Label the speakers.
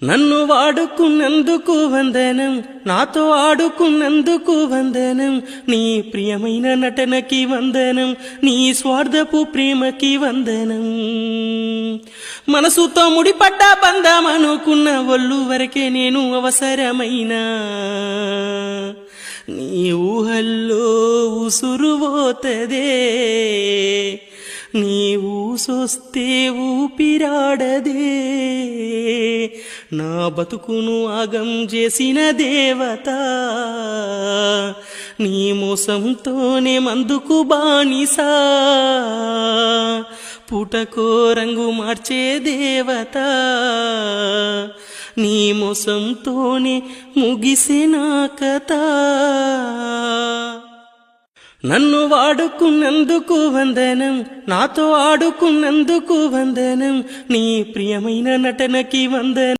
Speaker 1: నన్ను వాడుకున్నందుకు వందనం, నాతో ఆడుకున్నందుకు వందనం, నీ ప్రియమైన నటనకి వందనం, నీ స్వార్థపు ప్రేమకి వందనం. మనసుతో ముడిపడ్డ బంధం అనుకున్న ఒళ్ళు వరకే నేను అవసరమైనా, నీ ఊహల్లో ఉసురువోతదే, నీ ఊసొస్తే ఊపిరాడదే. నా బతుకును ఆగం చేసిన దేవత, నీ మోసంతోనే మందుకు బానిసా. పూటకో రంగు మార్చే దేవత, నీ మోసంతోనే ముగిసిన కథ. నన్ను వాడుకున్నందుకు వందనం, నాతో ఆడుకున్నందుకు వందనం, నీ ప్రియమైన నటనకి వందనం.